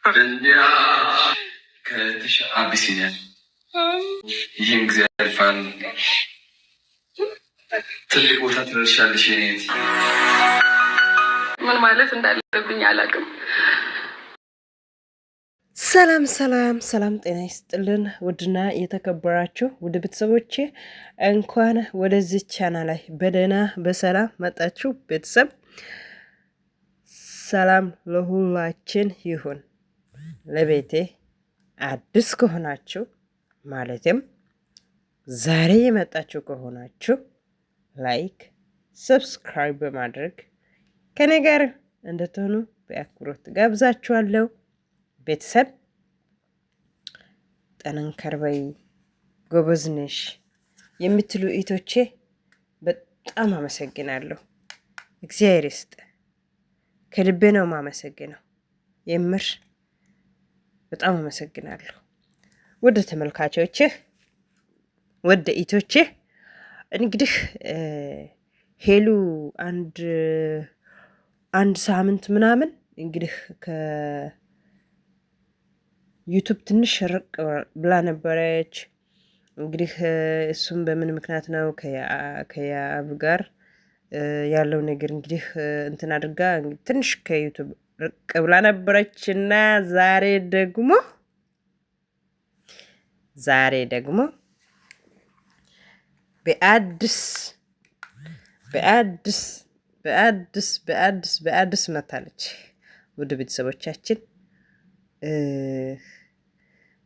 እንዲያ ከትሽ አቢሲኒያ ይህን ጊዜ ያልፋል። ትልቅ ቦታ ትደርሻለሽ። የኔት ምን ማለት እንዳለብኝ አላውቅም። ሰላም ሰላም ሰላም፣ ጤና ይስጥልን ውድና የተከበራችሁ ውድ ቤተሰቦቼ እንኳን ወደዚህ ቻናል ላይ በደህና በሰላም መጣችሁ። ቤተሰብ ሰላም ለሁላችን ይሁን። ለቤቴ አዲስ ከሆናችሁ ማለትም ዛሬ የመጣችሁ ከሆናችሁ ላይክ፣ ሰብስክራይብ በማድረግ ከኔ ጋር እንድትሆኑ በአክብሮት ጋብዛችኋለሁ። ቤተሰብ ጠነከር በይ ጎበዝ ነሽ የምትሉ እህቶቼ በጣም አመሰግናለሁ። እግዚአብሔር ይስጥ። ከልቤ ነው የማመሰግነው። የምር በጣም አመሰግናለሁ። ወደ ተመልካቾቼ ወደ እህቶቼ እንግዲህ ሄሉ አንድ ሳምንት ምናምን እንግዲህ ዩቱብ ትንሽ ርቅ ብላ ነበረች። እንግዲህ እሱም በምን ምክንያት ነው ከያብ ጋር ያለው ነገር እንግዲህ እንትን አድርጋ ትንሽ ከዩቱብ ርቅ ብላ ነበረች እና ዛሬ ደግሞ በአዲስ መታለች። ወደ ቤተሰቦቻችን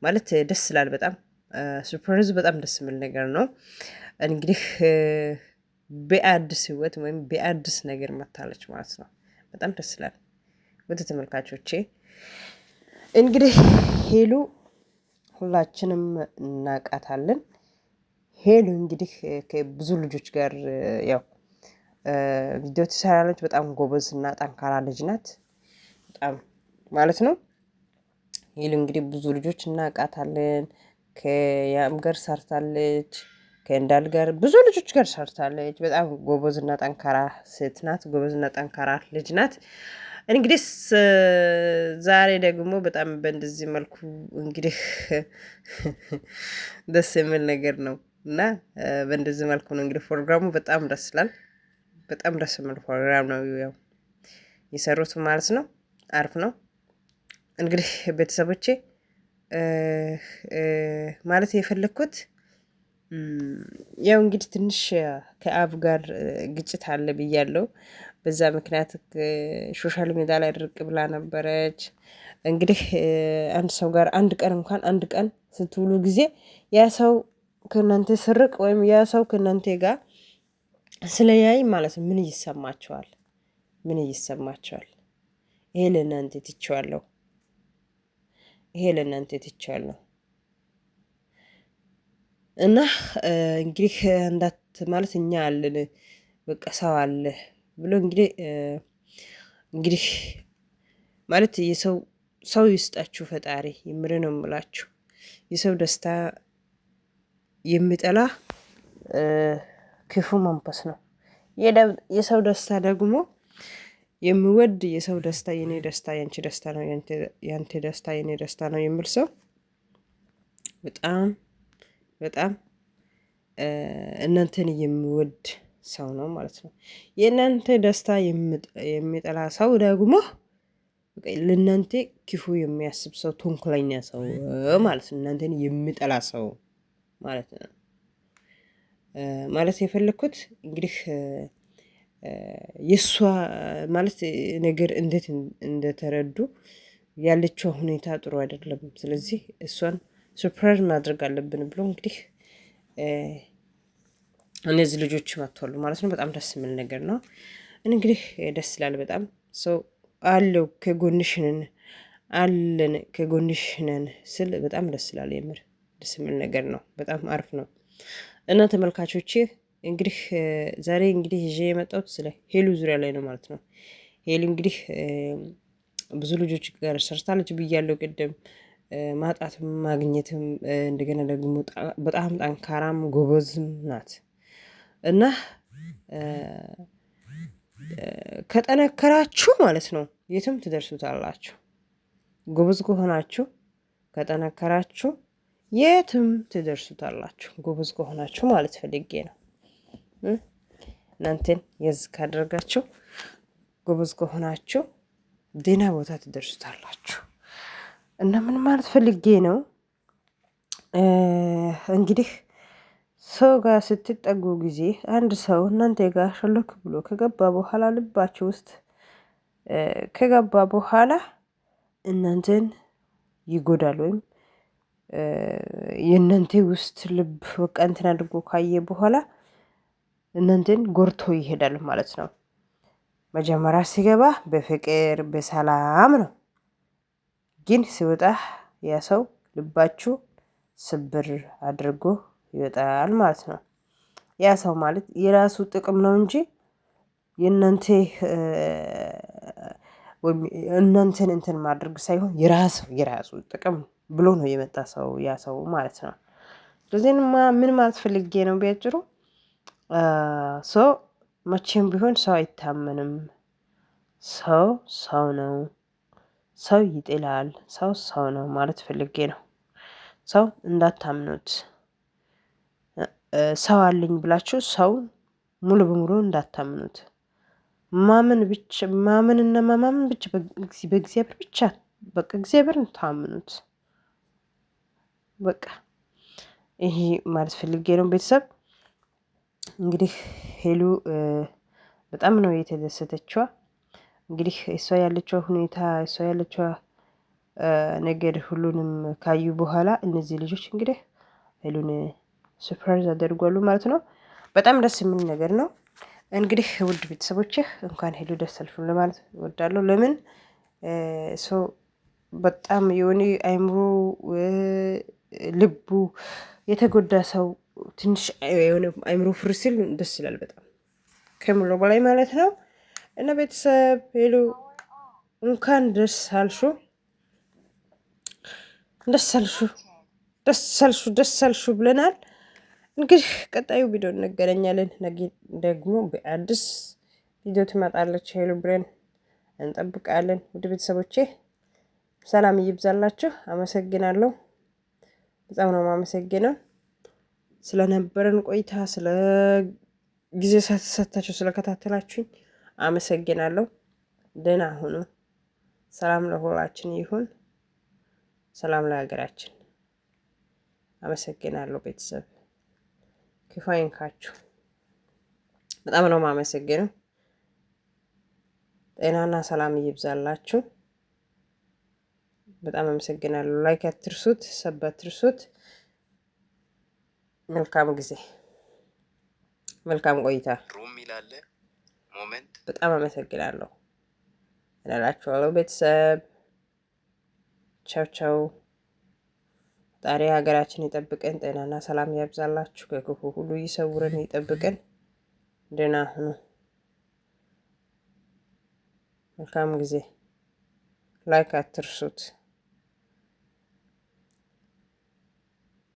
ማለት ደስ ይላል። በጣም ሱፐርዝ በጣም ደስ የሚል ነገር ነው። እንግዲህ በአዲስ ህይወት ወይም በአዲስ ነገር መታለች ማለት ነው። በጣም ደስ ይላል። ወደ ተመልካቾቼ እንግዲህ ሄሉ ሁላችንም እናውቃታለን። ሄሉ እንግዲህ ከብዙ ልጆች ጋር ያው ቪዲዮ ትሰራለች። በጣም ጎበዝ እና ጠንካራ ልጅ ናት። በጣም ማለት ነው። ሄሉ እንግዲህ ብዙ ልጆች እናውቃታለን። ከያም ጋር ሰርታለች፣ ከእንዳል ጋር ብዙ ልጆች ጋር ሰርታለች። በጣም ጎበዝና ጠንካራ ሴት ናት። ጎበዝና ጠንካራ ልጅ ናት። እንግዲህ ዛሬ ደግሞ በጣም በእንደዚህ መልኩ እንግዲህ ደስ የሚል ነገር ነው እና በእንደዚህ መልኩ ነው እንግዲህ ፕሮግራሙ በጣም ደስ ይላል። በጣም ደስ የሚል ፕሮግራም ነው ያው የሰሩት ማለት ነው። አሪፍ ነው። እንግዲህ ቤተሰቦቼ ማለት የፈለግኩት ያው እንግዲህ ትንሽ ከአብ ጋር ግጭት አለ ብያለሁ። በዛ ምክንያት ሶሻል ሚዲያ ላይ ድርቅ ብላ ነበረች። እንግዲህ አንድ ሰው ጋር አንድ ቀን ስትውሉ ጊዜ ያ ሰው ከእናንተ ስርቅ ወይም ያ ሰው ከእናንተ ጋር ስለያይ ማለት ነው ምን ይሰማቸዋል? ይሄ ለእናንተ ትቼዋለሁ እና እንግዲህ እንዳት ማለት እኛ አለን በቃ ሰው አለ ብሎ እንግዲህ ማለት ሰው ይስጣችሁ ፈጣሪ። የምር ነው የምላችሁ። የሰው ደስታ የሚጠላ ክፉ መንፈስ ነው። የሰው ደስታ ደግሞ የሚወድ የሰው ደስታ የኔ ደስታ ያንቺ ደስታ ነው፣ ያንተ ደስታ የኔ ደስታ ነው የሚል ሰው በጣም እናንተን የሚወድ ሰው ነው ማለት ነው። የእናንተ ደስታ የሚጠላ ሰው ደግሞ ለእናንተ ክፉ የሚያስብ ሰው፣ ተንኮለኛ ሰው ማለት ነው። እናንተን የሚጠላ ሰው ማለት ነው። ማለት የፈለኩት እንግዲህ የእሷ ማለት ነገር እንዴት እንደተረዱ ያለችው ሁኔታ ጥሩ አይደለም። ስለዚህ እሷን ሱፕራይዝ ማድረግ አለብን ብሎ እንግዲህ እነዚህ ልጆች መጥተዋል ማለት ነው። በጣም ደስ የሚል ነገር ነው። እንግዲህ ደስ ይላል በጣም ሰው አለው ከጎንሽነን ስል በጣም ደስ ይላል። የምር ደስ የሚል ነገር ነው። በጣም አሪፍ ነው። እና ተመልካቾቼ እንግዲህ ዛሬ እንግዲህ ይዤ የመጣሁት ስለ ሄሉ ዙሪያ ላይ ነው ማለት ነው። ሄሉ እንግዲህ ብዙ ልጆች ጋር ሰርታለች ብያለሁ ቅድም። ማጣትም ማግኘትም እንደገና ደግሞ በጣም ጠንካራም ጎበዝም ናት እና ከጠነከራችሁ ማለት ነው የትም ትደርሱታላችሁ። ጎበዝ ከሆናችሁ ከጠነከራችሁ የትም ትደርሱታላችሁ። ጎበዝ ከሆናችሁ ማለት ፈልጌ ነው። እናንተን የዝ ካደረጋችሁ ጎበዝ ከሆናችሁ ደህና ቦታ ትደርሱታላችሁ። እና ምን ማለት ፈልጌ ነው እንግዲህ ሰው ጋር ስትጠጉ ጊዜ አንድ ሰው እናንተ ጋር ሸሎክ ብሎ ከገባ በኋላ ልባችሁ ውስጥ ከገባ በኋላ እናንተን ይጎዳል ወይም የእናንተ ውስጥ ልብ በቃ እንትን አድርጎ ካየ በኋላ እናንተን ጎርቶ ይሄዳል ማለት ነው። መጀመሪያ ሲገባ በፍቅር በሰላም ነው፣ ግን ሲወጣ ያ ሰው ልባችሁ ስብር አድርጎ ይወጣል ማለት ነው። ያ ሰው ማለት የራሱ ጥቅም ነው እንጂ የእናንተ እናንተን እንትን ማድረግ ሳይሆን የራሱ ጥቅም ብሎ ነው የመጣ ሰው ያ ሰው ማለት ነው። ስለዚህ ምን ማለት ፈልጌ ነው ቢያጭሩ ሰው መቼም ቢሆን ሰው አይታመንም። ሰው ነው። ሰው ይጥላል። ሰው ነው ማለት ፈልጌ ነው። ሰው እንዳታምኑት። ሰው አለኝ ብላችሁ ሰው ሙሉ በሙሉ እንዳታምኑት። ማመንና ማመን ብቻ በእግዚአብሔር ብቻ በቃ እግዚአብሔርን ታምኑት። በቃ ይሄ ማለት ፈልጌ ነው። ቤተሰብ እንግዲህ ሄሉ በጣም ነው የተደሰተችዋ። እንግዲህ እሷ ያለችው ሁኔታ እሷ ያለችው ነገር ሁሉንም ካዩ በኋላ እነዚህ ልጆች እንግዲህ ሄሉን ሰርፕራይዝ አደርጓሉ ማለት ነው። በጣም ደስ የሚል ነገር ነው። እንግዲህ ውድ ቤተሰቦቼ እንኳን ሄሉ ደስ አልሽን ለማለት እወዳለሁ። ለምን ሰው በጣም የሆነ አይምሮ ልቡ የተጎዳ ሰው ትንሽ የሆነ አይምሮ ፍርስ ሲል ደስ ይላል በጣም ከምሎ በላይ ማለት ነው። እና ቤተሰብ ሄሉ እንኳን ደስ አልሹ፣ ደስ አልሹ ብለናል። እንግዲህ ቀጣዩ ቪዲዮ እንገናኛለን። ነገ ደግሞ በአዲስ ቪዲዮ ትመጣለች ሄሉ ብለን እንጠብቃለን። ውድ ቤተሰቦቼ ሰላም ይብዛላችሁ። አመሰግናለሁ። በጣም ነው የማመሰግነው ስለነበረን ቆይታ፣ ስለ ጊዜ ሰጥታችሁ ስለከታተላችሁኝ አመሰግናለሁ። ደህና ሁኑ። ሰላም ለሁላችን ይሁን። ሰላም ለሀገራችን። አመሰግናለሁ ቤተሰብ። ክፉ አይንካችሁ። በጣም ነው የማመሰግነው። ጤናና ሰላም ይብዛላችሁ። በጣም አመሰግናለሁ። ላይክ አትርሱት፣ ሰብ አትርሱት። መልካም ጊዜ፣ መልካም ቆይታ። በጣም አመሰግናለሁ እላችኋለሁ ቤተሰብ። ቻው ቻው። ጣሪ ሀገራችን ይጠብቀን፣ ጤናና ሰላም ያብዛላችሁ፣ ከክፉ ሁሉ ይሰውረን፣ ይጠብቀን። ደህና ሁኑ። መልካም ጊዜ። ላይክ አትርሱት።